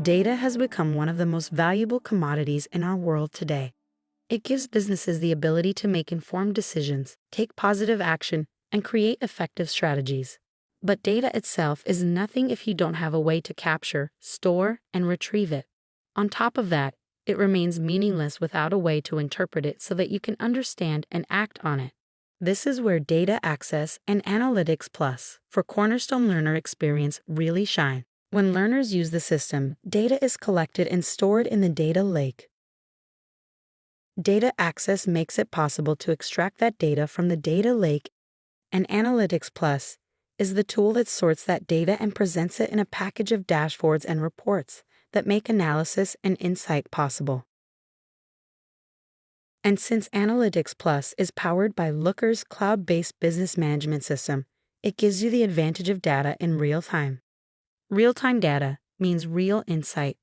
Data has become one of the most valuable commodities in our world today. It gives businesses the ability to make informed decisions, take positive action, and create effective strategies. But data itself is nothing if you don't have a way to capture, store, and retrieve it. On top of that, it remains meaningless without a way to interpret it so that you can understand and act on it. This is where Data Access and Analytics Plus for Cornerstone Learner Experience really shine. When learners use the system, data is collected and stored in the data lake. Data Access makes it possible to extract that data from the data lake, and Analytics Plus is the tool that sorts that data and presents it in a package of dashboards and reports that make analysis and insight possible. And since Analytics Plus is powered by Looker's cloud-based business management system, it gives you the advantage of data in real time. Real-time data means real insight.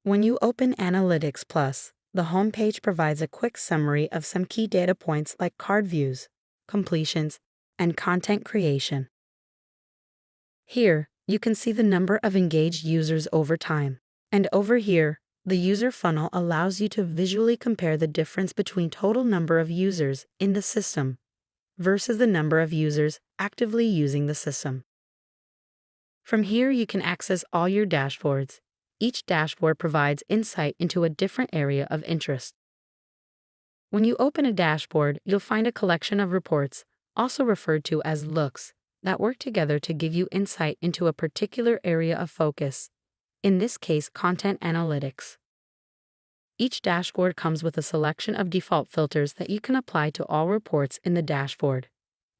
When you open Analytics Plus, the homepage provides a quick summary of some key data points like card views, completions, and content creation. Here, you can see the number of engaged users over time. And over here, the user funnel allows you to visually compare the difference between total number of users in the system versus the number of users actively using the system. From here, you can access all your dashboards. Each dashboard provides insight into a different area of interest. When you open a dashboard, you'll find a collection of reports, also referred to as looks, that work together to give you insight into a particular area of focus, in this case, content analytics. Each dashboard comes with a selection of default filters that you can apply to all reports in the dashboard.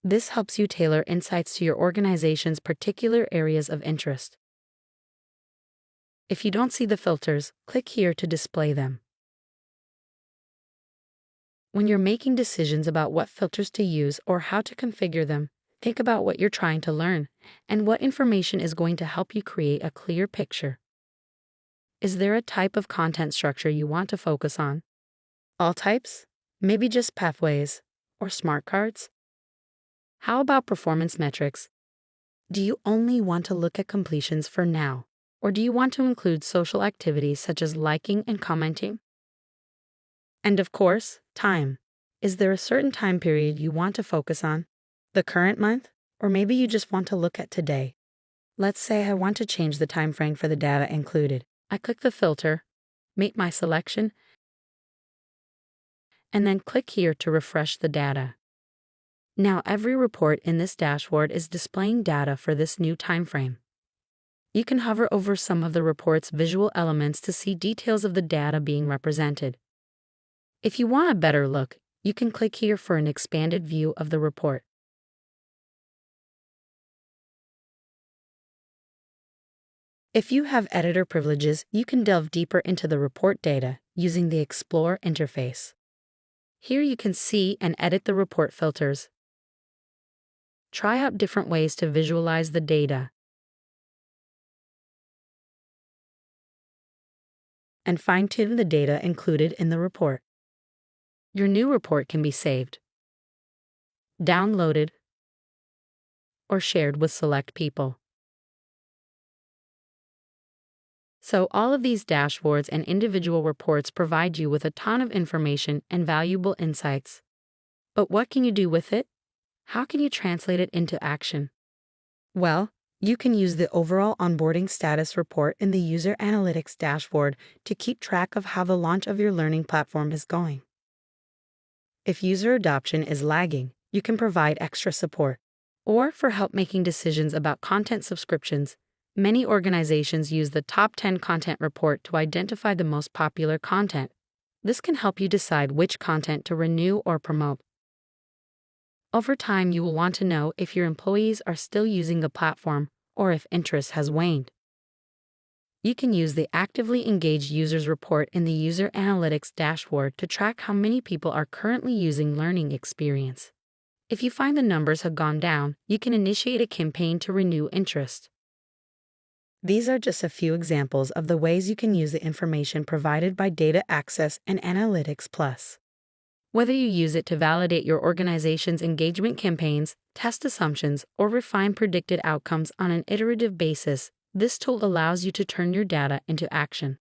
This helps you tailor insights to your organization's particular areas of interest. If you don't see the filters, click here to display them. When you're making decisions about what filters to use or how to configure them, think about what you're trying to learn and what information is going to help you create a clear picture. Is there a type of content structure you want to focus on? All types? Maybe just pathways or smart cards? How about performance metrics? Do you only want to look at completions for now, or do you want to include social activities such as liking and commenting? And of course, time. Is there a certain time period you want to focus on? The current month? Or maybe you just want to look at today? Let's say I want to change the time frame for the data included. I click the filter, make my selection, and then click here to refresh the data. Now every report in this dashboard is displaying data for this new time frame. You can hover over some of the report's visual elements to see details of the data being represented. If you want a better look, you can click here for an expanded view of the report. If you have editor privileges, you can delve deeper into the report data using the Explore interface. Here you can see and edit the report filters. Try out different ways to visualize the data. And fine-tune the data included in the report. Your new report can be saved, downloaded, or shared with select people. So all of these dashboards and individual reports provide you with a ton of information and valuable insights. But what can you do with it? How can you translate it into action? Well, you can use the overall onboarding status report in the user analytics dashboard to keep track of how the launch of your learning platform is going. If user adoption is lagging, you can provide extra support. Or for help making decisions about content subscriptions, many organizations use the Top 10 Content Report to identify the most popular content. This can help you decide which content to renew or promote. Over time, you will want to know if your employees are still using the platform or if interest has waned. You can use the Actively Engaged Users report in the User Analytics dashboard to track how many people are currently using Learning Experience. If you find the numbers have gone down, you can initiate a campaign to renew interest. These are just a few examples of the ways you can use the information provided by Data Access and Analytics Plus. Whether you use it to validate your organization's engagement campaigns, test assumptions, or refine predicted outcomes on an iterative basis, This tool allows you to turn your data into action.